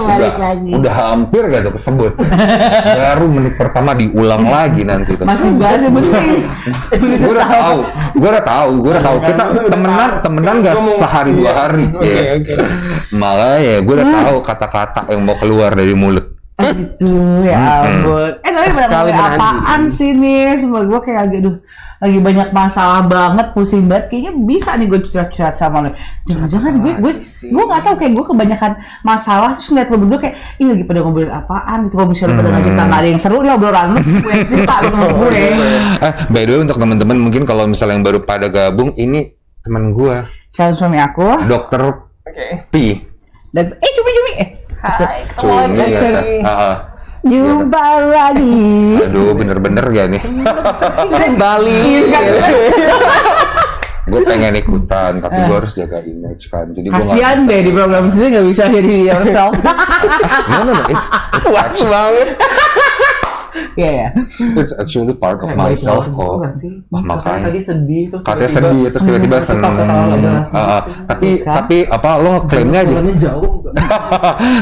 Balik lagi. Udah hampir gak tuh kesebut. Baru menit pertama diulang lagi nanti tuh. Masih enggak sih Gue udah tahu. Kita temenan gak sehari 2 hari. Oke. Makanya gue udah tahu kata-kata yang mau keluar dari mulut. Gitu ya ampun. Tapi bener-bener apaan sih nih? Semua gue kayak lagi banyak masalah banget, pusing banget. Kayaknya bisa nih gue curhat-curhat sama lo. Jangan-jangan gue nggak tahu, kayak gue kebanyakan masalah terus ngeliat lo berdua kayak, ih lagi pada ngobrolin apaan gitu. Kalau misalnya pada ngajak nggak ada yang seru nih obrolan lo, gue cerita gitu sama gue. By the way untuk teman-teman mungkin kalau misalnya yang baru pada gabung, ini teman gue. Calon suami aku. Dokter P. Dan Cumi. Hai, Cumi ya. Jumpa lagi. Aduh, bener-bener gak nih? Bali. Gue pengen ikutan, tapi gue harus jaga image kan. Jadi gue kasian deh di program sini nggak bisa jadi yourself. No, it's Was banget. Iya. It's actually part of myself kok. Makanya tadi sedih terus tiba-tiba seneng. Tapi apa lo ngeklaimnya aja? Jauh.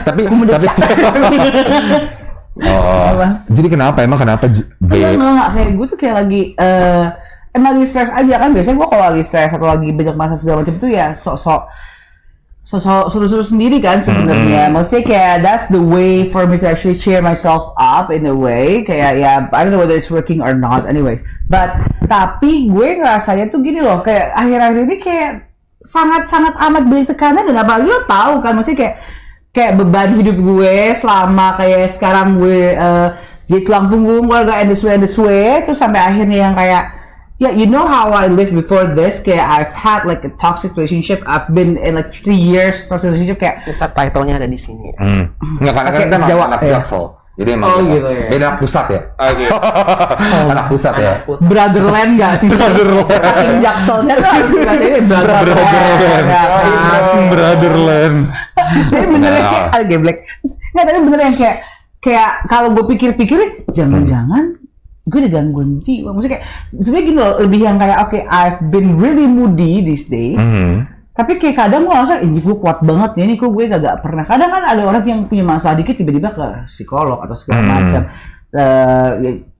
tapi jadi kenapa B? Enggak, kayak gue tuh kayak lagi emang lagi stres aja kan. Biasanya gue kalau lagi stres atau lagi banyak masalah segala macam itu ya sok suruh-suruh sendiri kan sebenarnya. Maksudnya kayak that's the way for me to actually cheer myself up in a way. Kayak ya I don't know whether it's working or not anyways. Tapi gue ngerasanya tuh gini loh, kayak akhir-akhir ini kayak sangat-sangat amat banyak tekanan, dan apalagi lo tahu kan, maksudnya kayak beban hidup gue selama kayak sekarang gue jadi tulang punggung keluarga and this way terus sampai akhirnya yang kayak yeah, you know how I lived before this, kayak I've had like a toxic relationship, I've been in like 3 years toxic relationship kayak subtitlenya ada di sini. Nggak, karena kan kita anak Jaksel. Jadi emang gitu ya. beda anak pusat ya. Oke. Anak pusat ya. Brotherland nggak sih? Saking Jakselnya tuh harus katanya Brotherland. Tapi benernya kayak geblek. Nggak, tapi bener yang kayak kalau gue pikir-pikir jangan-jangan gue udah gangguan jiwa. Maksudnya kayak sebenarnya gini loh, lebih yang kayak okay, I've been really moody these days. Tapi kayak kadang gue ngerasa, ini gue kuat banget ya, ini kok gue gak pernah. Kadang kan ada orang yang punya masalah dikit tiba-tiba ke psikolog atau segala macam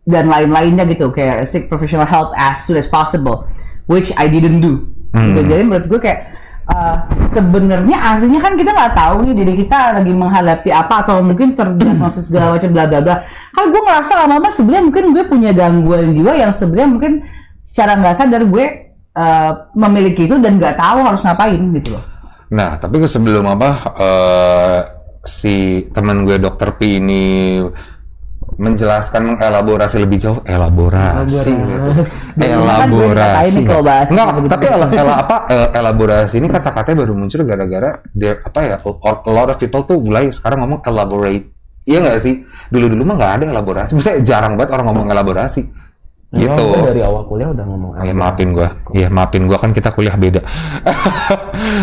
dan lain-lainnya gitu, kayak seek professional help as soon as possible, which I didn't do. Gitu. Jadi menurut gue kayak sebenarnya aslinya kan kita nggak tahu nih diri kita lagi menghadapi apa, atau mungkin terdiagnosis segala macam bla bla bla. Kan gue ngerasa lama-lama sebenarnya mungkin gue punya gangguan jiwa yang sebenarnya mungkin secara nggak sadar gue memiliki itu dan nggak tahu harus ngapain gitu loh. Nah, tapi sebelum si teman gue Dokter P ini menjelaskan, mengelaborasi lebih jauh, elaborasi. Enggak, tapi elaborasi ini kata-katanya baru muncul gara-gara dia a lot of people tuh mulai sekarang ngomong elaborate. Iya nggak sih? Dulu mah nggak ada elaborasi. Misalnya jarang banget orang ngomong elaborasi. Gitu. Dari awal kuliah udah ngomong. Maafin gua kan kita kuliah beda.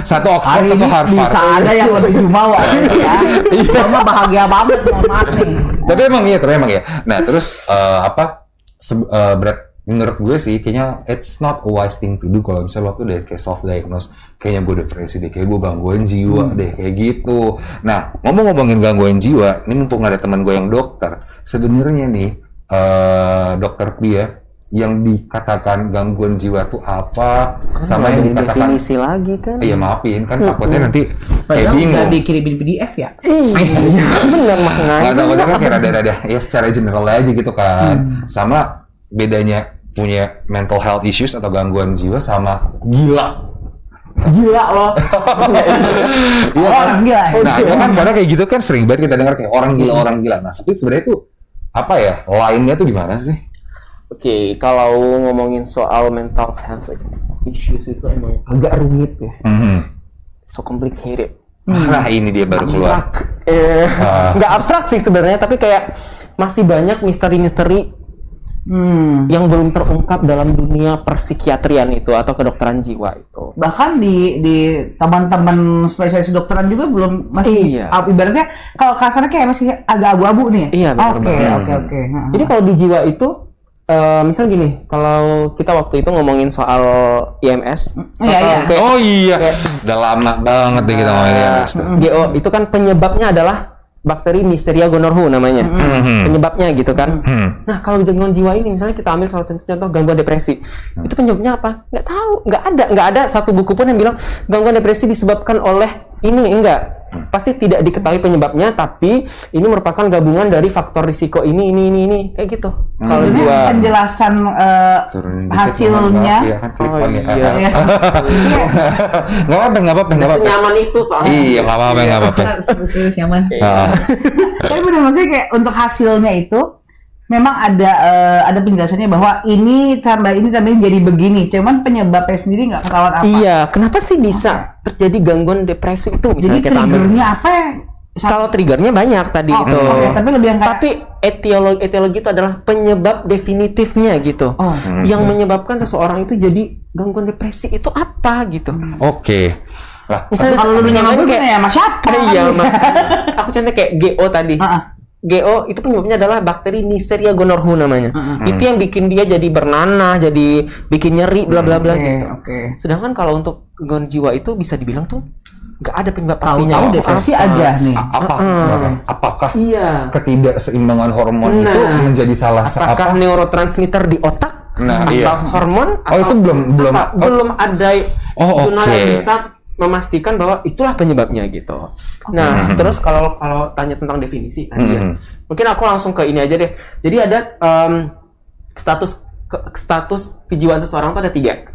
Satu Oxford, satu Harvard. Bisa ada yang lebih jumawa ya. Mama bahagia banget, mohon maaf nih. Tapi emang ya. Nah, terus menurut gue sih kayaknya it's not a wise thing to do kalau misalnya waktu udah kayak self diagnose, kayaknya gue depresi deh, kayak gue gangguan jiwa deh, kayak gitu. Nah, ngomongin gangguan jiwa, ini mumpung ada teman gue yang dokter, sebenarnya nih Dokter P ya, yang dikatakan gangguan jiwa tuh apa, sama yang dikatakan definisi lagi kan? Iya, maafin kan takutnya nanti kayak bingung. Nggak dikirimin PDF ya? Iya, benar maksudnya. Nggak, takutnya kan kayak rada-rada ya secara general aja gitu kan. Sama bedanya punya mental health issues atau gangguan jiwa sama gila. Gila loh. Iya orang gila. Nah, itu kan karena kayak gitu kan sering banget kita dengar kayak orang gila. Nah, tapi sebenarnya tuh apa ya, lainnya tuh di mana sih? Oke, kalau ngomongin soal mental health issues itu emang agak rumit ya. So complicated. Nah, ini dia baru keluar. Nggak abstrak sih sebenarnya, tapi kayak masih banyak misteri-misteri yang belum terungkap dalam dunia perpsikiatrian itu atau kedokteran jiwa itu. Bahkan di teman-teman spesialis kedokteran juga belum masih ibaratnya kalau kasarnya kayak masih agak abu-abu nih. Iya, benar. Oke. Jadi kalau di jiwa itu misal gini, kalau kita waktu itu ngomongin soal IMS, Iya. kayak Oh iya, kayak- udah lama banget deh kita ngomongin IMS tuh. GO itu kan penyebabnya adalah bakteri Neisseria gonorrhoeae namanya, penyebabnya gitu kan. Nah kalau gangguan jiwa ini, misalnya kita ambil salah satu contoh gangguan depresi, itu penyebabnya apa? Nggak tahu, nggak ada satu buku pun yang bilang gangguan depresi disebabkan oleh ini, enggak. Pasti tidak diketahui penyebabnya, tapi ini merupakan gabungan dari faktor risiko ini, kayak gitu. Kalau Ini jiwa, penjelasan Turunin dikit, hasilnya. Iya kan Oh, klip iya. Iya. Nggak apa-apa. senyaman itu soalnya. Iya, nggak apa-apa. Serius nyaman. Ah. Tapi benar maksudnya kayak untuk hasilnya itu memang ada penjelasannya bahwa ini tambah ini jadi begini. Cuman penyebabnya sendiri nggak ketahuan apa. Iya, kenapa sih bisa terjadi gangguan depresi itu? Jadi Misalnya kita ambil. triggernya apa? Kalau triggernya banyak tadi Oh, itu. oke, tapi lebih yang kayak Tapi etiologi itu adalah penyebab definitifnya gitu. Oh. Yang menyebabkan seseorang itu jadi gangguan depresi itu apa gitu. Oke. Lah, Misalnya kalau lu nyaman gue kayak ya Mas siapa? iya, aku contoh kayak GO tadi. Heeh. GO itu penyebabnya adalah bakteri Neisseria gonorrhoeae namanya. Itu yang bikin dia jadi bernanah, jadi bikin nyeri bla bla bla Oke, gitu. oke. Sedangkan kalau untuk gangguan jiwa itu bisa dibilang tuh nggak ada penyebab Tahu-tahu pastinya. depresi Apa. aja nih. apakah Iya. ketidakseimbangan hormon Nah, itu menjadi salah satu Apakah neurotransmitter di otak Nah, atau iya. hormon? Oh, itu belum- belum ada Oh, jurnal oke. yang bisa memastikan bahwa itulah penyebabnya gitu. Nah, terus kalau tanya tentang definisi tadi ya, mungkin aku langsung ke ini aja deh. Jadi ada status kejiwaan seseorang tuh ada 3.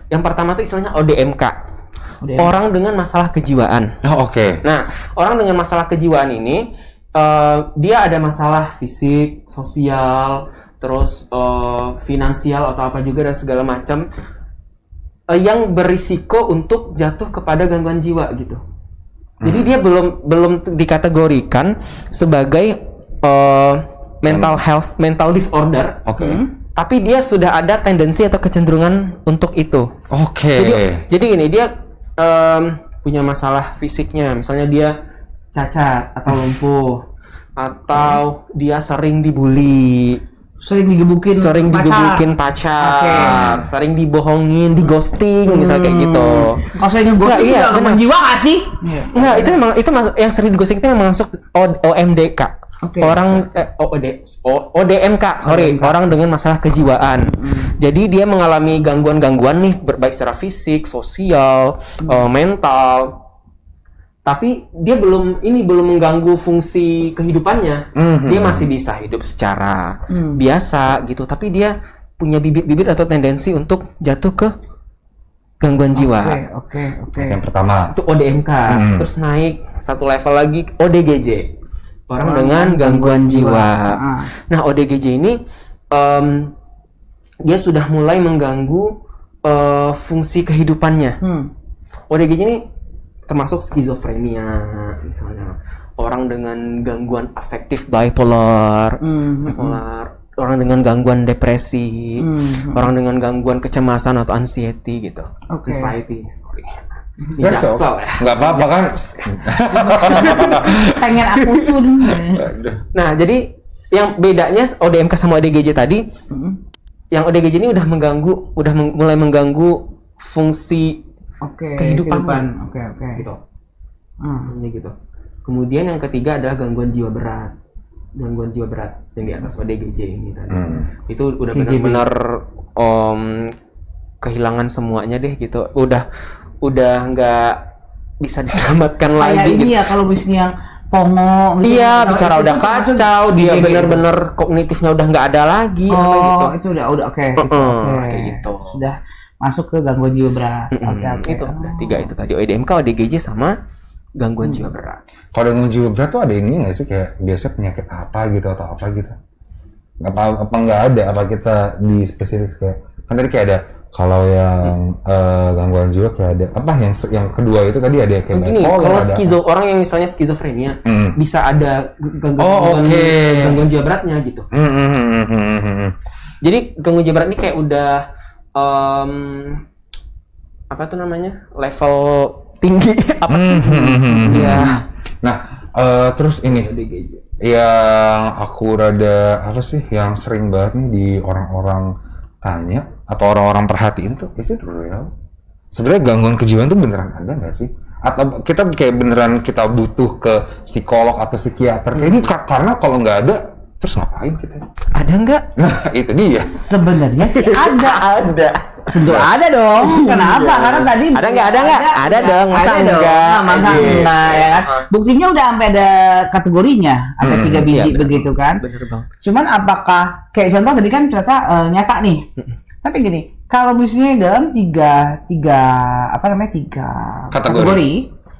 Yang pertama tuh istilahnya ODMK. Orang dengan masalah kejiwaan. Oh, oke. Nah, orang dengan masalah kejiwaan ini, dia ada masalah fisik, sosial, terus finansial atau apa juga dan segala macam yang berisiko untuk jatuh kepada gangguan jiwa gitu. Jadi dia belum dikategorikan sebagai mental disorder. Oke. Tapi dia sudah ada tendensi atau kecenderungan untuk itu. Oke. Jadi ini dia punya masalah fisiknya, misalnya dia cacat atau lumpuh, atau dia sering dibully, Sering digebukin pacar, sering dibohongin, di ghosting, misalnya kayak gitu. Kalau saya ngeghosting Nggak, iya, juga gangguan benar. jiwa nggak sih? Enggak, itu yang sering di ghosting itu yang masuk OMDK. Oke. Orang ODMK, sorry, orang dengan masalah kejiwaan. Jadi dia mengalami gangguan-gangguan nih, baik secara fisik, sosial, mental. Tapi dia belum mengganggu fungsi kehidupannya. Dia masih bisa hidup secara biasa gitu. Tapi dia punya bibit-bibit atau tendensi untuk jatuh ke gangguan jiwa. Oke. Yang pertama. Itu ODMK. Terus naik satu level lagi ODGJ. Orang dengan gangguan jiwa. Nah, ODGJ ini dia sudah mulai mengganggu fungsi kehidupannya. ODGJ ini termasuk skizofrenia misalnya. Orang dengan gangguan afektif bipolar, orang dengan gangguan depresi, orang dengan gangguan kecemasan atau anxiety gitu. Oke. Anxiety, sorry. Besok. Jaksel ya. Nggak apa-apa kan? Pengen aku sun. Nah, jadi yang bedanya ODMK sama ODGJ tadi, yang ODGJ ini udah mulai mengganggu fungsi Oke. kehidupan. Oke. gitu. Ini gitu. Kemudian yang ketiga adalah gangguan jiwa berat. Gangguan jiwa berat yang di atas ODGJ ini tadi. Itu udah KGB. benar-benar kehilangan semuanya deh gitu. Udah nggak bisa diselamatkan Kayak lagi ini gitu. ya kalau misalnya pongo gitu. Iya, Kalau bicara itu udah tuh masuk kacau, di dia KGB. benar-benar kognitifnya udah nggak ada lagi apa gitu. Oh, itu udah oke. Oke. Kayak gitu. Sudah masuk ke gangguan jiwa berat. Oke. Itu udah 3 itu tadi, ODMK, ODGJ sama gangguan jiwa berat. Kalau gangguan jiwa berat tuh ada ini nggak sih kayak biasa penyakit apa gitu atau apa gitu? Apa nggak ada? Apa kita di spesifik kayak kan tadi kayak ada kalau yang gangguan jiwa kayak ada apa yang kedua itu tadi ada kayak Begini, bipolar, kalau ada orang yang misalnya skizofrenia bisa ada gangguan jiwa beratnya gitu. Jadi gangguan jiwa berat ini kayak udah apa tuh namanya, level tinggi apa sih? Ya. Nah, terus ini ODGJ. Yang aku rada apa sih yang sering banget nih di orang-orang tanya atau orang-orang perhatiin tuh, is it real? Sebenarnya gangguan kejiwaan tuh beneran ada nggak sih? Atau kita kayak beneran kita butuh ke psikolog atau psikiater? Kayak ini karena kalau nggak ada, terus ngapain kita? Ada nggak? Nah itu dia. Sebenarnya sih ada. Ada. Tentu ada dong. Kenapa? Karena tadi Ada nggak? Ada nggak? Ada dong. Masa ada dong. enggak? Nah, masa Iya. enggak ya kan? Buktinya udah sampai ada kategorinya, ada 3 biji Iya, bener. begitu kan. Bener bang. Cuman apakah kayak contoh tadi kan ternyata nyata nih. Tapi gini, kalau misalnya dalam tiga apa namanya tiga Kategori.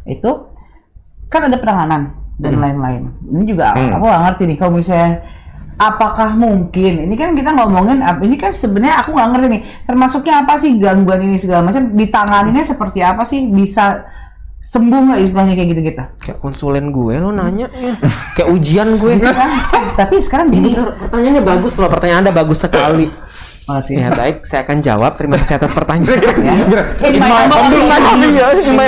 itu kan ada penanganan dan lain-lain. Ini juga aku nggak ngerti nih kalau misalnya apakah mungkin ini kan kita ngomongin ini kan sebenarnya aku nggak ngerti nih termasuknya apa sih gangguan ini segala macam ditanganinnya seperti apa sih bisa sembuh nggak istilahnya kayak gitu-gitu. Kayak konsulen gue lo nanya ya. Kayak ujian gue. Tapi sekarang Ini gini, pertanyaannya bagus loh. Pertanyaan Anda bagus sekali. makasih. Ya baik, saya akan jawab. Terima kasih atas pertanyaan. In my humble opinion. In my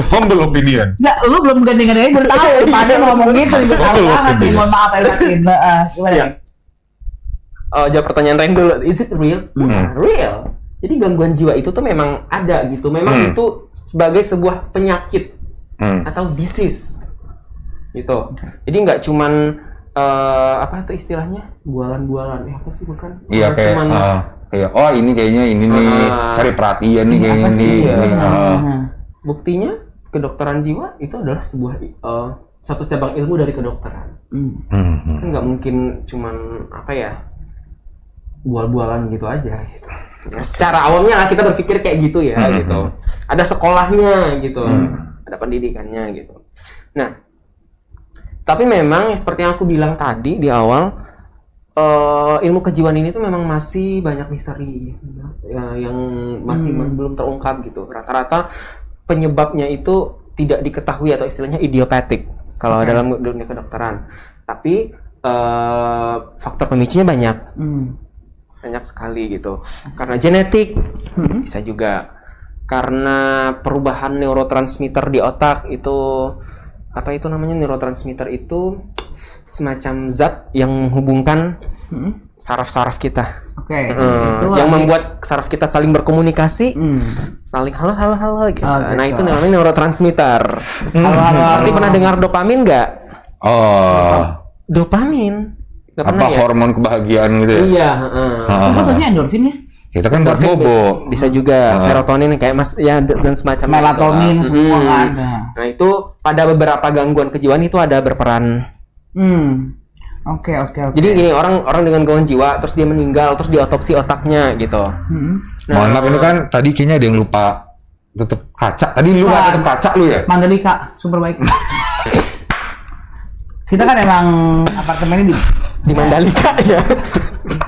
humble opinion. Ya, lu belum gandeng-gandeng gue tahu pada ngomong gitu gue tahu banget nih, mohon maaf ya Batin. Gimana? Iya. Oh, jawab pertanyaan Ren dulu. Is it real? Real. Jadi gangguan jiwa itu tuh memang ada gitu. Memang itu sebagai sebuah penyakit atau disease. Gitu. Jadi nggak cuman apa itu istilahnya? Bualan-bualan. Apa sih bukan? Iya kayak Cuman kayak oh ini kayaknya ini nih cari perhatian nih kayaknya Apa sih? nih. Iya. Ini, buktinya kedokteran jiwa itu adalah sebuah satu cabang ilmu dari kedokteran. Kan nggak mungkin cuman apa ya bual-bualan gitu aja gitu. Ya, secara awamnya lah kita berpikir kayak gitu ya gitu. Ada sekolahnya gitu, ada pendidikannya gitu. Nah, tapi memang seperti yang aku bilang tadi di awal, ilmu kejiwaan ini tuh memang masih banyak misteri ya, yang masih belum terungkap gitu. Rata-rata penyebabnya itu tidak diketahui atau istilahnya idiopatik kalau dalam dunia kedokteran. Tapi faktor pemicunya banyak sekali gitu. Karena genetik bisa juga, karena perubahan neurotransmitter di otak itu apa itu namanya neurotransmitter itu semacam zat yang menghubungkan saraf-saraf kita. Oke. Yang membuat saraf kita saling berkomunikasi, saling halo gitu. Nah itu namanya neurotransmitter. Seperti pernah dengar dopamin nggak? Oh. Dopamin. Nggak Apa pernah ya? hormon kebahagiaan gitu ya? Iya. Itu katanya endorfin ya? Kita kan buat bobo. Bisa juga serotonin kayak ya dan semacam Melatonin semua kan. Nah itu pada beberapa gangguan kejiwaan itu ada berperan. Oke. Jadi gini orang dengan gangguan jiwa terus dia meninggal terus diotopsi otaknya gitu. Mohon maaf ini kan tadi kayaknya ada yang lupa tutup kaca. Tadi lu nggak tutup kaca lu ya? Mandalika super baik. Kita kan emang apartemennya Di Mandalika ya.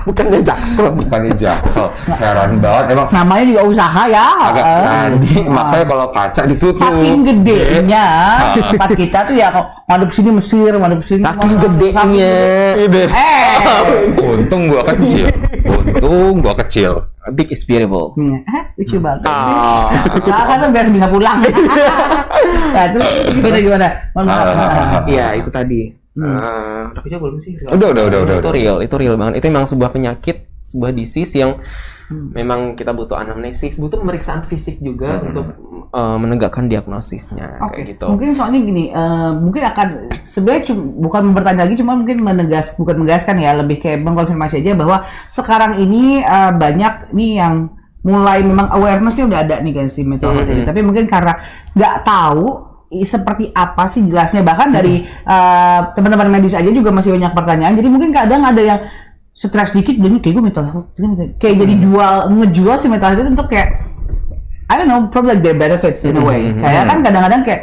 Bukannya Jaksel. Bukannya Jaksel. Heran banget emang. namanya juga usaha ya. Agak tadi makanya kalau kaca ditutup. Saking gedenya tempat kita tuh ya kok ngadep sini Mesir, ngadep sini. Saking gedenya. Untung gua kecil. Big is beautiful. Lucu banget. Usaha kan biar bisa pulang. Nah, terus gimana? Mohon maaf. Iya, itu tadi. Udah kejawab belum sih? Udah. Itu real banget. Itu memang sebuah penyakit, sebuah disease yang memang kita butuh anamnesis, butuh pemeriksaan fisik juga untuk menegakkan diagnosisnya kayak gitu. Mungkin soalnya gini, mungkin akan sebenarnya bukan bertanya lagi, cuma mungkin bukan menegaskan ya, lebih kayak mengkonfirmasi aja bahwa sekarang ini banyak nih yang mulai memang awareness-nya udah ada nih kan si mental health ini, tapi mungkin karena nggak tahu seperti apa sih jelasnya, bahkan dari teman-teman medis aja juga masih banyak pertanyaan, jadi mungkin kadang ada yang stres dikit jadi kayak gue mental health kayak jadi ngejual si mental health itu untuk kayak I don't know, probably like their benefits in a way. Kayak kan kadang-kadang kayak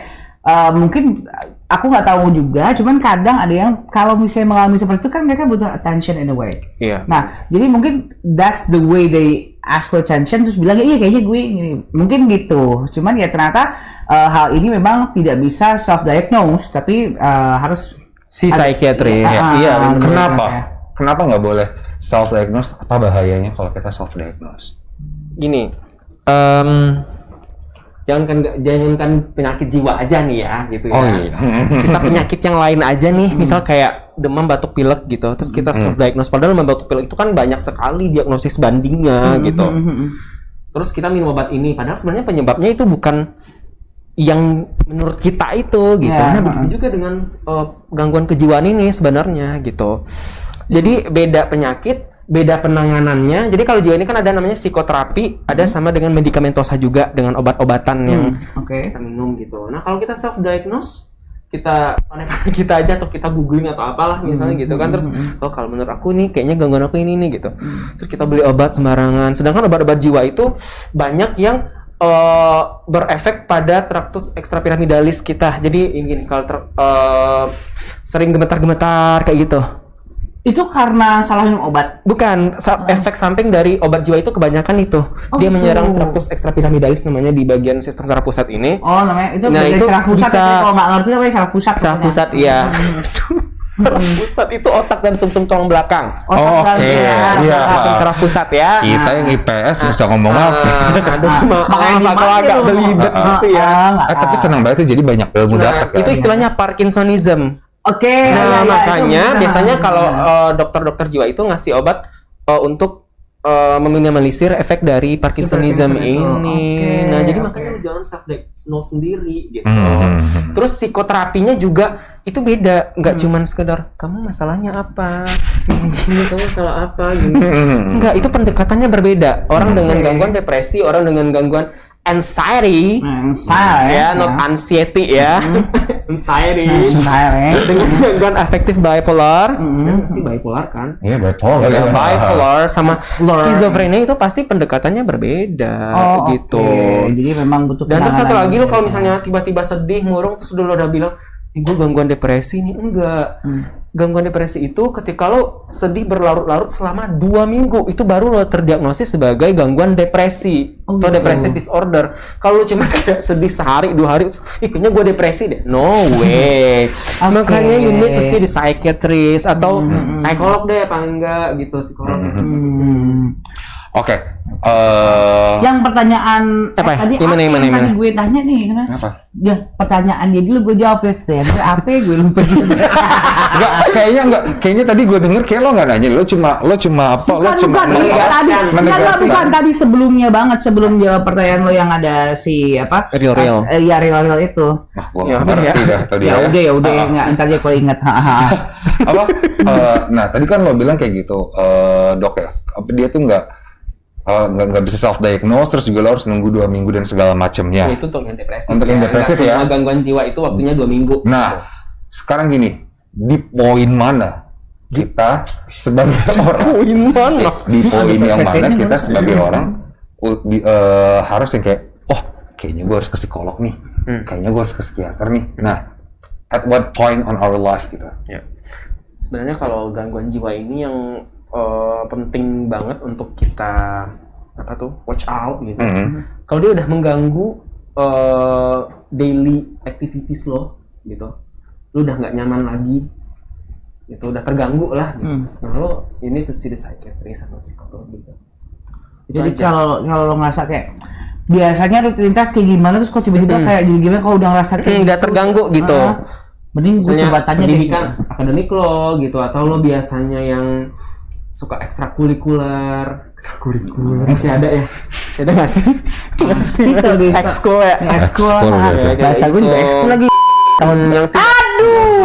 mungkin aku nggak tahu juga, cuman kadang ada yang kalau misalnya mengalami seperti itu kan mereka butuh attention in a way. Iya. Nah, jadi mungkin that's the way they ask for attention, terus bilang iya kayaknya gue gini. Mungkin gitu. Cuman ya ternyata hal ini memang tidak bisa self-diagnose, tapi harus Si psikiatris. Iya. bener. Kenapa nggak boleh self-diagnose? Apa bahayanya kalau kita self-diagnose? Gini, jangankan penyakit jiwa aja nih ya gitu ya. Oh iya. Kita penyakit yang lain aja nih, misal kayak demam batuk pilek gitu. Terus kita self diagnose, padahal demam batuk pilek itu kan banyak sekali diagnosis bandingnya gitu. Terus kita minum obat ini, padahal sebenarnya penyebabnya itu bukan yang menurut kita itu gitu. Nah, begitu juga dengan gangguan kejiwaan ini sebenarnya gitu. Jadi beda penyakit, beda penanganannya. Jadi kalau jiwa ini kan ada namanya psikoterapi, ada sama dengan medikamentosa juga dengan obat-obatan yang kita minum gitu. Nah, kalau kita self diagnose, kita panik-panik kita aja atau kita googling atau apalah misalnya gitu kan, terus kalau menurut aku nih kayaknya gangguan aku ini nih gitu. Terus kita beli obat sembarangan. Sedangkan obat-obat jiwa itu banyak yang berefek pada traktus ekstrapiramidalis kita. Jadi ini kalau sering gemetar-gemetar kayak gitu. Itu karena salah minum obat? Bukan, efek samping dari obat jiwa itu kebanyakan itu. Dia menyerang traktus ekstrapiramidalis namanya di bagian sistem saraf pusat ini. Oh, namanya itu Nah, bagian itu saraf pusat. bisa- Kalau nggak ngerti namanya saraf pusat. Saraf pusat, iya. Saraf pusat itu otak dan sumsum tulang belakang. Oke, iya. Sistem saraf pusat ya. Kita yang IPS bisa ngomong apa? Aduh, maaf Makanya aku agak lu. belibet gitu ya. Tapi senang banget sih, jadi banyak ilmu Nah, dapat kan. itu istilahnya Parkinsonism. Oke. Nah, ya, makanya itu. biasanya kalau dokter-dokter jiwa itu ngasih obat untuk meminimalisir efek dari Parkinsonism Parkinson itu. ini. Oke, Nah, jadi oke. makanya lu jangan self diagnose sendiri gitu. Hmm. Terus psikoterapinya juga itu beda, nggak cuman sekedar kamu masalahnya apa, gini kamu masalah apa, gini. Enggak, itu pendekatannya berbeda. Orang dengan gangguan depresi, orang dengan gangguan anxiety, ya, not anxiety ya, anxiety. Dengan gangguan afektif bipolar, sih bipolar kan? Iya, bipolar. Ya, bipolar sama skizofrenia itu pasti pendekatannya berbeda gitu. Jadi memang butuh Dan terus satu penanganan lagi yang lo kalau berbeda. misalnya tiba-tiba sedih, murung, terus lo udah bilang, gue gangguan depresi nih. Enggak. Gangguan depresi itu ketika lo sedih berlarut-larut selama 2 minggu, itu baru lo terdiagnosis sebagai gangguan depresi atau depressive disorder. Kalau lo cuma kayak sedih sehari, 2 hari, kayaknya gue depresi deh. No way. Makanya you need to see the psychiatrist atau psikolog deh paling enggak gitu, psikolog. Oke. Yang pertanyaan Apa? tadi Gimana? tadi gue tanya nih karena Apa? ya pertanyaan dia dulu gue jawab ya yang apa gue lupa juga. Kayaknya tadi gue denger kayak lo nggak nanya, lo cuma apa? Lo cuma bukan tadi sebelumnya banget sebelum jawab pertanyaan lo yang ada si apa? Real. Iya real itu. Nah, gue Ya, nggak ngerti dah tadi Ya udah nggak ntar dia kalau ingat. apa? Nah, tadi kan lo bilang kayak gitu, dok ya. Apa dia tuh nggak bisa self diagnose, terus juga lo harus nunggu 2 minggu dan segala macamnya. Itu untuk yang depresif. Untuk yang depresif ya. Semua gangguan jiwa itu waktunya 2 minggu. Nah, sekarang gini, di poin mana kita sebagai orang? Poin mana? Di poin yang mana kita sebagai orang harus yang kayak, oh, kayaknya gue harus ke psikolog nih, kayaknya gue harus ke psikiater nih. Nah, at what point on our life gitu? Ya. Sebenarnya kalau gangguan jiwa ini yang penting banget untuk kita watch out gitu. Kalau dia udah mengganggu daily activities lo gitu, lo udah nggak nyaman lagi, gitu, udah terganggu lah gitu. Nah lo ini tuh see the psychiatrist atau psikolog gitu. Jadi kalau lo ngerasa kayak biasanya rutinitas kayak gimana terus kok tiba-tiba kayak jadi gimana kalau udah ngerasa kayak nggak terganggu gitu. Mending gue Misalnya coba tanya deh pendidikan gitu. akademik lo gitu, atau lo biasanya yang suka ekstrakurikuler masih ada ya? Masih ada nggak sih? Masih Kalau di ekskul ya? Ekskul, gitu. bahasa gue juga ekskul lagi. Yang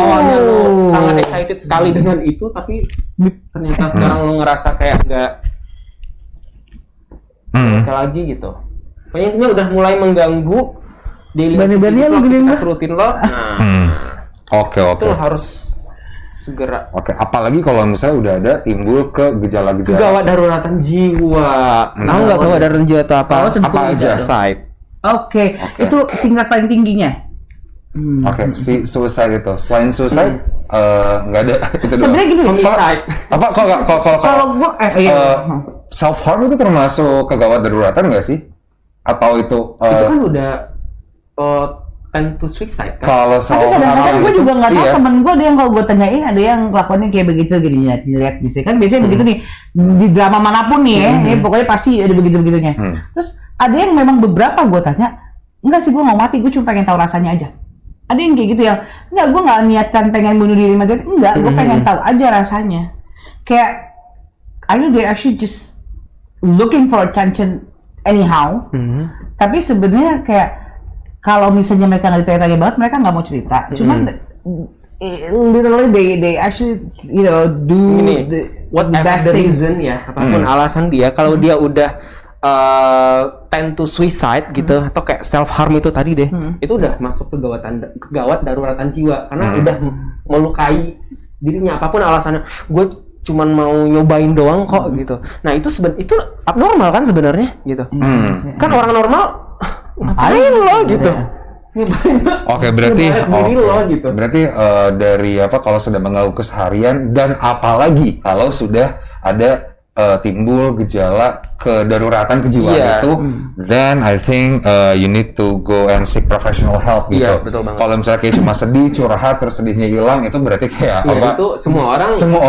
awalnya lo sangat excited sekali dengan itu, tapi ternyata sekarang lo ngerasa kayak nggak kayak lagi gitu. Pokoknya intinya udah mulai mengganggu daily Bani-baninya activities lo, lo gini, aktivitas rutin lo. Oke. Itu lo harus segera. Oke, apalagi kalau misalnya udah ada timbul ke gejala-gejala. Gawat daruratan jiwa. Tahu nggak gawat daruratan jiwa itu apa? Apa aja? Suicide. Oke, itu tingkat paling tingginya. Oke, si suicide itu. Selain suicide, nggak ada itu doang. Sebenarnya gini, Homicide. Apa kalau gue self harm itu termasuk kegawat daruratan nggak sih? Atau itu? Itu kan udah tend to suicide kan? Kalau tapi self kadang-kadang harm gue itu, juga nggak tahu iya. temen gue ada yang kalau gue tanyain ada yang kelakuannya kayak begitu gini lihat misalnya kan biasanya begitu nih di drama manapun nih ya pokoknya pasti ada begitu-begitunya. Terus ada yang memang beberapa gue tanya enggak sih gue mau mati, gue cuma pengen tahu rasanya aja. Ada yang kayak gitu ya, enggak, gue nggak niatkan pengen bunuh diri mati, enggak, gue pengen tahu aja rasanya. Kayak I know they're actually just looking for attention anyhow. Tapi sebenarnya kayak kalau misalnya mereka nggak ditanya banget, mereka nggak mau cerita. Cuman literally they actually do what the best the thing. reason ya, apapun alasan dia, kalau dia udah tend to suicide gitu atau kayak self harm itu tadi deh, itu udah masuk ke gawat daruratan jiwa karena udah melukai dirinya, apapun alasannya. Gue cuman mau nyobain doang kok gitu. Nah itu itu abnormal kan sebenarnya gitu. Kan orang normal ngapain lo gitu. Oke, berarti diri lo gitu. Berarti dari apa kalau sudah mengganggu keseharian dan apalagi kalau sudah ada timbul gejala kedaruratan kejiwaan itu, then I think you need to go and seek professional help gitu. Iya, betul banget. Kalau misalnya kayak cuma sedih, curhat, terus sedihnya hilang, itu berarti kayak Ya, apa? itu semua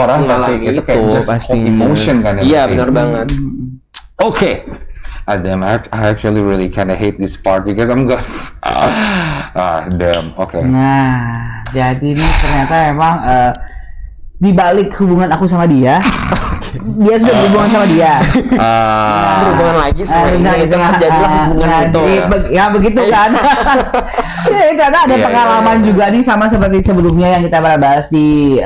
orang pasti itu kayak just emotion kan ya. Iya, benar banget. Okay. Damn, I actually really kind of hate this part because I'm gonna damn, okay. Nah, jadi ini ternyata emang di balik hubungan aku sama dia, dia sudah berhubungan sama dia. Berhubungan lagi sama ini, itu jadilah hubungan itu. Ya begitu kan. Jadi ternyata ada pengalaman juga nih sama seperti sebelumnya yang kita pernah bahas di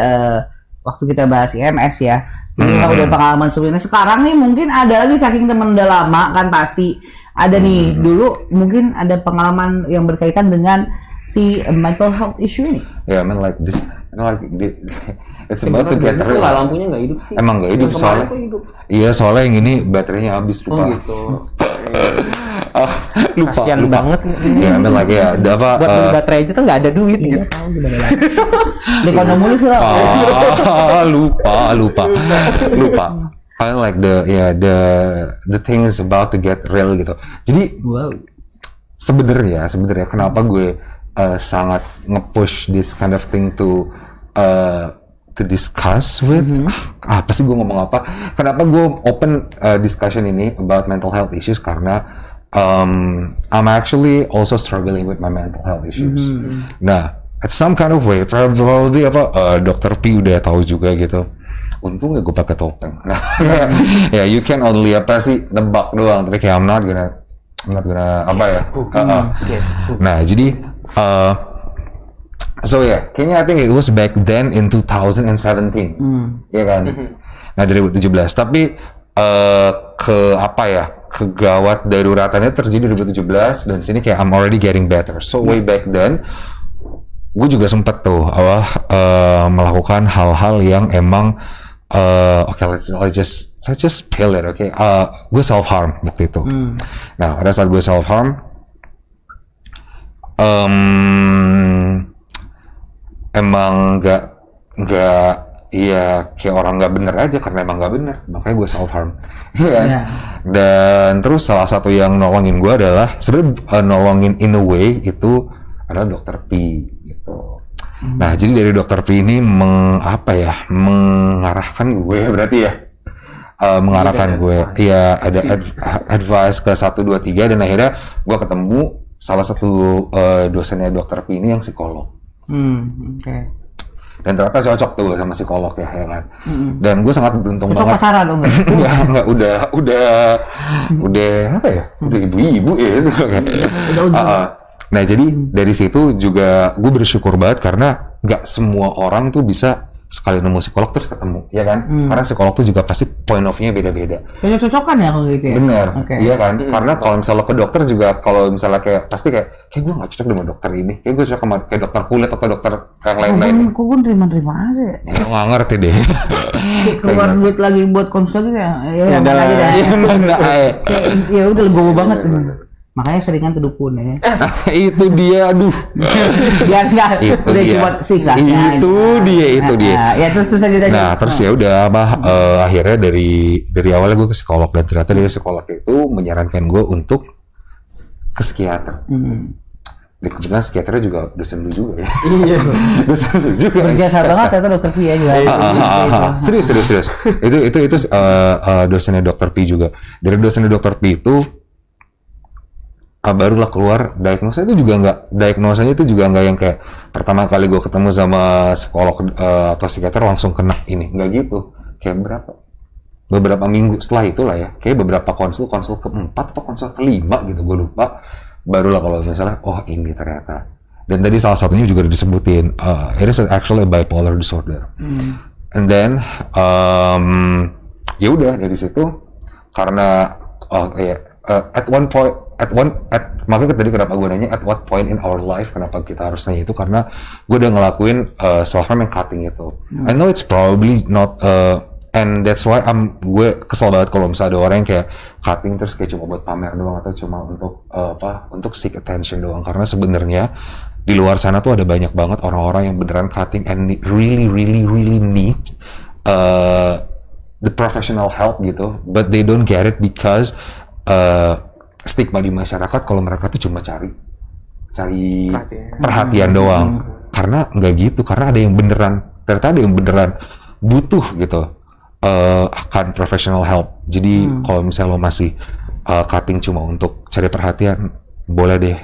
waktu kita bahas IMS ya. Jadi udah pengalaman sebelumnya. Sekarang nih mungkin ada lagi saking temen udah lama kan pasti ada nih dulu mungkin ada pengalaman yang berkaitan dengan si mental health issue ini. Yeah, I mean like this, it's about to get real. Lampunya nggak hidup sih. Emang nggak hidup soalnya. Iya, soalnya yang ini baterainya habis lupa. Oh gitu. Lupa. Kasian banget ini. Ya, I mean like ya, ada apa? Buat beli baterai aja tuh nggak ada duit gitu. Tahu gimana lagi. Di kono mulu sih. Lupa. I like the thing is about to get real gitu. Jadi sebenarnya kenapa gue sangat nge-push this kind of thing to discuss with apa sih gue ngomong apa? Kenapa gue open discussion ini about mental health issues karena I'm actually also struggling with my mental health issues. Nah, at some kind of way, probably Dr. P udah tahu juga gitu. Untung gak gue pakai topeng. Nah, ya you can only nebak doang. Tapi kayak I'm not gonna apa ya? Nah, jadi so yeah, kayaknya I think it was back then in 2017, ya kan? Nah 2017. Tapi kegawat daruratannya terjadi 2017 dan sini kayak I'm already getting better. So way back then, gue juga sempet tuh melakukan hal-hal yang emang let's just spill it, okay? Gue self harm waktu itu. Nah pada saat gue self harm, emang nggak kayak orang nggak bener aja karena emang nggak bener, makanya gue self harm. Dan terus salah satu yang nolongin gue adalah sebenarnya nolongin in a way itu adalah Dr. P gitu. Nah jadi dari Dr. P ini mengarahkan gue berarti ya. Mengarahkan gue ya ada advice ke 1, 2, 3 dan akhirnya gue ketemu salah satu dosennya Dr. P ini yang psikolog. Dan ternyata cocok tuh sama psikolog ya kan. Dan gue sangat beruntung banget. Cocok pacaran dong enggak, udah apa ya? Udah ibu-ibu ya gitu kan. Nah jadi dari situ juga gue bersyukur banget karena nggak semua orang tuh bisa sekali nemu psikolog terus ketemu, ya kan? Karena psikolog tuh juga pasti point of view-nya beda-beda. Cocok-cocokan ya kalau gitu ya? Bener, iya kan? Karena kalau misalnya ke dokter juga, kalau misalnya kayak pasti kayak gue gak cocok dengan dokter ini, kayak gue cocok sama kayak dokter kulit atau dokter yang lain-lain. Kok gue terima-terima aja ya? Ya gak ngerti deh. Keluar duit lagi buat konsul gitu ya? Ya mana aja dah. Ya udah legowo banget. Makanya seringan ke dukun ya. Itu dia, aduh. Biar nggak udah cuma singkatnya. Itu dia. Ya terus aja. Nah terus ya udah akhirnya dari awalnya gue ke psikolog dan ternyata dari psikolog itu menyarankan gue untuk ke psikiater. Dan kebetulan psikiaternya juga dosen lu juga ya. Iya. Dosen lu juga. Berjasa banget ternyata Dokter P ya juga. Serius. Itu dosennya Dokter P juga. Dari dosennya Dokter P itu barulah keluar diagnosanya itu juga nggak yang kayak pertama kali gue ketemu sama psikolog atau psikiater langsung kena ini, nggak gitu. Kayak beberapa minggu setelah itulah ya, kayak beberapa konsul keempat atau konsul kelima gitu, gue lupa, barulah kalau misalnya oh ini ternyata. Dan tadi salah satunya juga disebutin it is actually a bipolar disorder. And then ya udah dari situ karena makanya tadi kenapa gue nanya at what point in our life, kenapa kita harus nanya itu, karena gue udah ngelakuin self harm and cutting itu. I know it's probably not and that's why gue kesel banget kalau misalnya ada orang yang kayak cutting terus kayak cuma buat pamer doang atau cuma untuk seek attention doang, karena sebenarnya di luar sana tuh ada banyak banget orang-orang yang beneran cutting and really need the professional help gitu, but they don't get it because stigma di masyarakat kalau mereka tuh cuma cari perhatian doang. Karena nggak gitu, karena ternyata ada yang beneran butuh gitu akan professional help. Jadi kalau misalnya lo masih cutting cuma untuk cari perhatian, boleh deh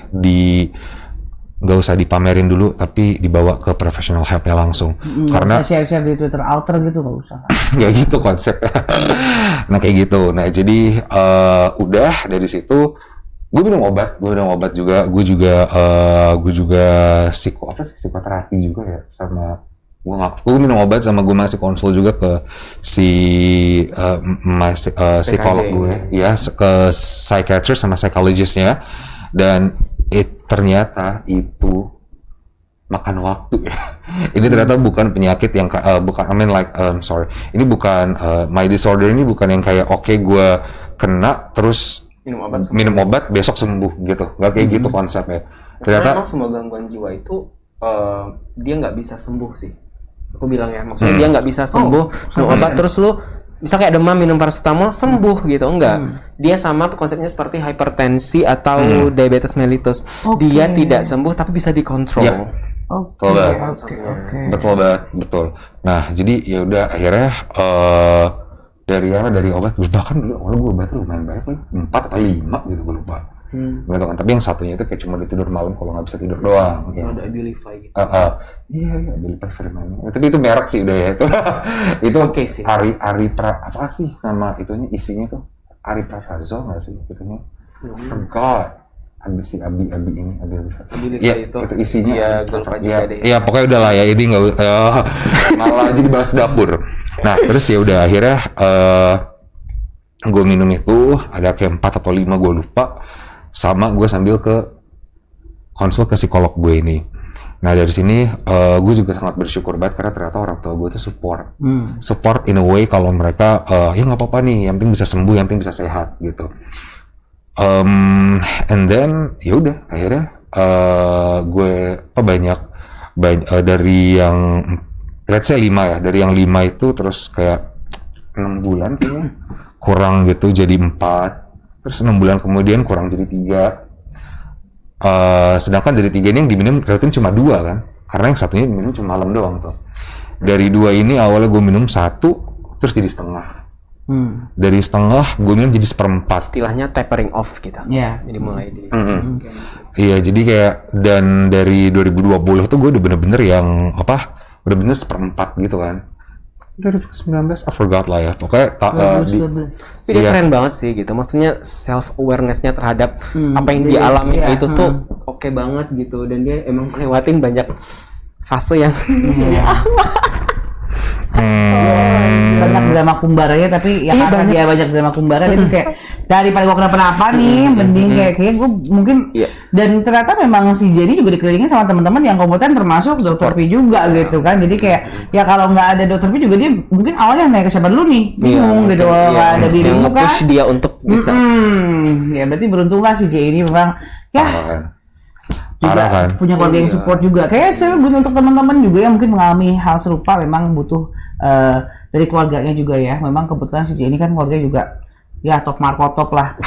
nggak usah dipamerin dulu, tapi dibawa ke professional help-nya langsung. Karena share di Twitter alter gitu nggak usah. Nggak gitu konsepnya. Nah kayak gitu. Nah jadi udah dari situ gue minum obat juga. Gue juga psikoterapi juga ya, sama gue minum obat, sama gue masih konsul juga ke psikolog gue ya, ke psychiatrist sama psychologist-nya. Dan ternyata itu makan waktu ya. Ini ternyata bukan penyakit yang ini bukan my disorder, ini bukan yang kayak oke, gue kena terus minum obat besok sembuh gitu, nggak kayak gitu konsepnya. Ternyata memang semua gangguan jiwa itu dia nggak bisa sembuh sih, aku bilang ya, maksudnya dia nggak bisa sembuh minum obat terus lu bisa kayak demam minum paracetamol sembuh gitu, enggak. Dia sama konsepnya seperti hipertensi atau diabetes mellitus. Dia tidak sembuh tapi bisa dikontrol. Yep. Betul. Nah, jadi ya udah akhirnya dari obat, bahkan dulu awalnya gue obat lumayan banyak lagi, 4 atau 5 gitu gue lupa. Gitu kan. Tapi yang satunya itu kayak cuma ditidur malam kalau nggak bisa tidur doang. Ada Abilify gitu. Iya, Abilify Firman. Tapi itu merek sih udah ya itu. Itu okay sih. apa sih nama itunya, isinya tuh? Ariprazole nggak sih itunya? Forgot. Abi ini Abilify. Iya, itu isinya. Iya, gue lupa juga deh. Iya, pokoknya udah lah ya, ini nggak malah jadi bahas dapur. Nah, terus ya udah akhirnya gue minum itu ada kayak 4 atau 5 gue lupa. Sama gue sambil konsul ke psikolog gue ini. Nah dari sini gue juga sangat bersyukur banget karena ternyata orang tua gue tuh support in a way kalau mereka ya nggak apa-apa nih, yang penting bisa sembuh, yang penting bisa sehat gitu. And then ya udah akhirnya gue banyak dari yang let's say 5 ya, dari yang 5 itu terus kayak 6 bulan kayaknya kurang gitu jadi 4. Terus 6 bulan kemudian kurang jadi 3. Sedangkan dari 3 ini yang diminum rutin cuma 2 kan, karena yang satunya diminum cuma malam doang tuh. Dari 2 ini awalnya gue minum 1 terus jadi setengah. Dari setengah gue minum jadi 1/4. Istilahnya tapering off gitu. Iya. Jadi mulai di Iya, jadi kayak dan dari 2020 tuh gue udah bener-bener yang udah bener 1/4 gitu kan. 2019 I forgot lah ya, pokoknya tapi dia keren banget sih gitu, maksudnya self awareness-nya terhadap apa yang dia alami itu tuh oke banget gitu, dan dia emang lewatin banyak fase yang banyak drama kumbaranya, tapi ya karena dia banyak drama kumbara itu kayak daripada gue kenapa-napa nih, mending kayak gue mungkin dan ternyata memang si Jenny juga dikelilingi sama teman-teman yang kompeten, termasuk Dr. P juga gitu kan. Jadi kayak ya kalau nggak ada Dr. P juga dia mungkin awalnya naik ke siapa dulu nih, bingung gitu, nggak ada dirimu kan, push dia untuk bisa ya berarti beruntunglah si Jenny memang ya juga kan? Punya keluarga yang support juga. Kayak saya untuk teman-teman juga yang mungkin mengalami hal serupa memang butuh dari keluarganya juga ya. Memang kebetulan si Jenny kan keluarga juga ya top markotop lah.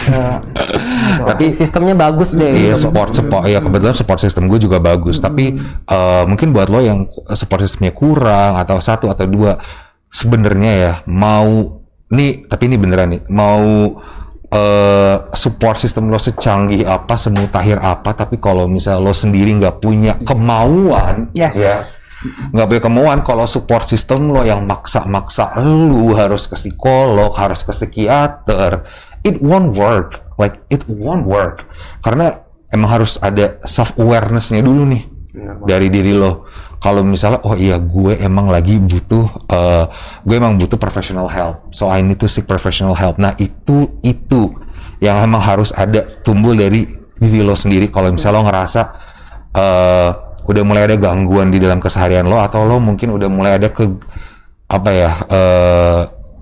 Tapi sistemnya bagus deh. Iya, support ya, kebetulan support system gue juga bagus. Tapi mungkin buat lo yang support systemnya kurang atau 1 atau 2, sebenarnya ya tapi ini beneran nih, mau support system lo secanggih apa, semutakhir apa, tapi kalau misalnya lo sendiri nggak punya kemauan, Yes. ya nggak punya kemauan, kalau support system lo yang maksa-maksa lu harus ke psikolog, harus ke psikiater, it won't work. Like it won't work. Karena emang harus ada self awareness-nya dulu nih dari diri lo. Kalau misalnya, oh iya gue emang lagi butuh, gue emang butuh professional help, so I need to seek professional help. Nah itu yang emang harus ada tumbuh dari diri lo sendiri. Kalau misalnya lo ngerasa udah mulai ada gangguan di dalam keseharian lo, atau lo mungkin udah mulai ada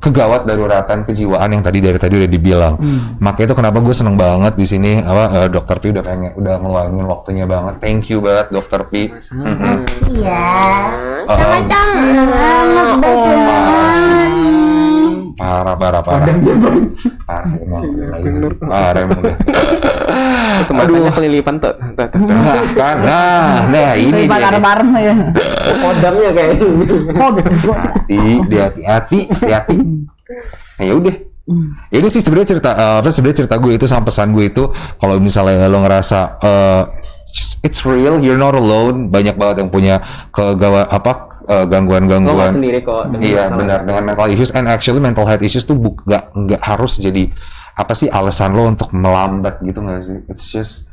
kegawat daruratan kejiwaan yang dari tadi udah dibilang. Makanya itu kenapa gue seneng banget di sini Dokter Pi udah ngeluangin waktunya banget. Thank you banget Dokter Pi. Iya. Parah. Emang udah. Itu matanya kelilipan tuh. Nah ini dia. bareng ya. Kodamnya kayak hati-hati. Nah, ya udah. Ya itu sih sebenarnya cerita gue itu sama pesan gue itu, kalau misalnya lo ngerasa it's real, you're not alone. Banyak banget yang punya gangguan-gangguan. Lo nggak sendiri kok. Iya benar, dengan mental issues. And actually mental health issues tuh nggak harus jadi alasan lo untuk melambat gitu, nggak sih? It's just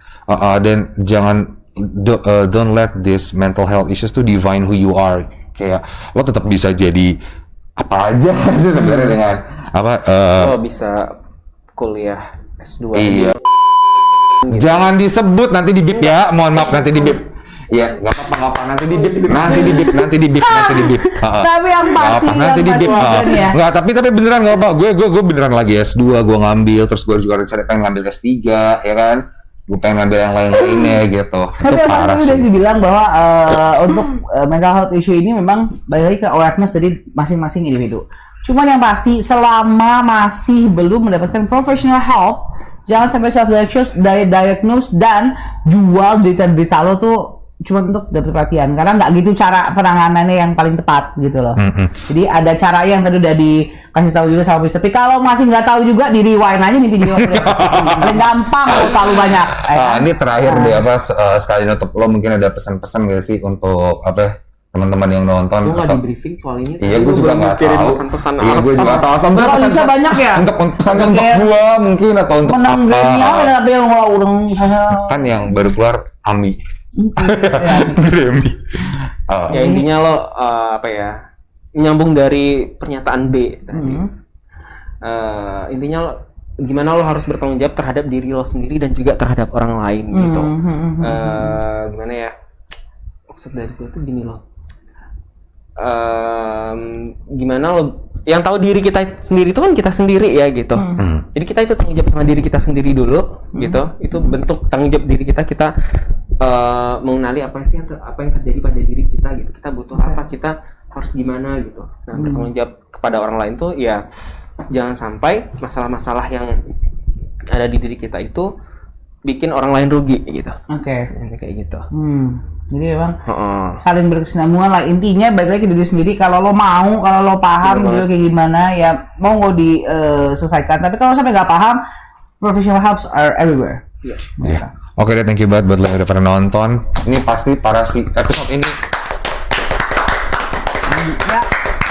dan jangan don't let this mental health issues to define who you are. Kayak lo tetap bisa jadi apa aja sih sebenarnya dengan lo bisa kuliah S2. Iya. Jangan disebut, nanti di bip ya. Mohon maaf, nanti di bip. Iya, nggak apa-apa, nanti di bip. Tapi yang pasti Nanti di bip. Nggak, tapi beneran nggak apa. Gue beneran lagi S2, gue ngambil, terus gue juga rencana pengen ngambil S3, ya kan? Gue pengen ngambil yang lain-lainnya gitu. Tapi Itu yang parah pasti sih. udah dibilang bahwa untuk mental health issue ini memang balik lagi ke awareness dari masing-masing individu. Cuman yang pasti selama masih belum mendapatkan professional help, jangan sampai self-diagnose dan jual berita-berita lo tuh cuma untuk dapat perhatian, karena nggak gitu cara penanganannya yang paling tepat gitu loh. Jadi ada cara yang tadi udah dikasih tahu juga sama Mister. Tapi kalau masih nggak tahu juga, di rewind aja nih video. Paling gampang, kalau terlalu banyak. Ini terakhir deh sekali nutup, lo mungkin ada pesan-pesan gak sih untuk teman-teman yang nonton? Gue nggak di briefing soal ini. Iya, gue juga nggak tahu. Pesan-pesan Iya, gue juga nggak tahu. Atau Kalau pesan bisa banyak ya. untuk pesan untuk gue mungkin, atau untuk Menang Grammy apa? ada, tapi yang udah misalnya Kan yang baru keluar Ami. Grammy. Ya intinya lo nyambung dari pernyataan B tadi. Intinya lo gimana lo harus bertanggung jawab terhadap diri lo sendiri dan juga terhadap orang lain gitu. Gimana ya? Maksud dari gue tuh gini loh. Gimana lo yang tahu diri kita sendiri itu kan kita sendiri ya gitu. Jadi kita itu tanggung jawab sama diri kita sendiri dulu gitu. Itu bentuk tanggung jawab diri kita mengenali apa yang terjadi pada diri kita gitu. Kita butuh apa, kita harus gimana gitu. Nah, bertanggung jawab kepada orang lain tuh ya jangan sampai masalah-masalah yang ada di diri kita itu bikin orang lain rugi gitu. Oke. Kayak gitu. Jadi memang saling berkesinambungan lah, intinya balik lagi ke diri sendiri. Kalau lo mau, kalau lo paham juga kayak gimana ya mau nggak diselesaikan. Tapi kalau sampai nggak paham, professional helps are everywhere. Iya. Oke deh, thank you banget buat lo yang udah pernah nonton. Ini pasti parah sih episode ini.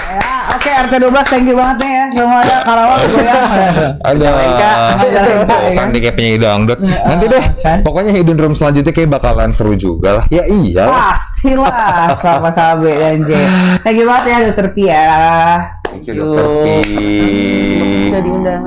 Ya, oke, RT12 thank you banget nih ya semuanya. Karawang goyang. Ada kan dia kayak penyanyi dangdut. Nanti deh, pokoknya hidden room selanjutnya kayak bakalan seru juga lah. Ya iya. Pastilah sama-sama B dan J. Thank you banget ya Dokter Pi ya. Thank you Dokter Pi. Sudah diundang.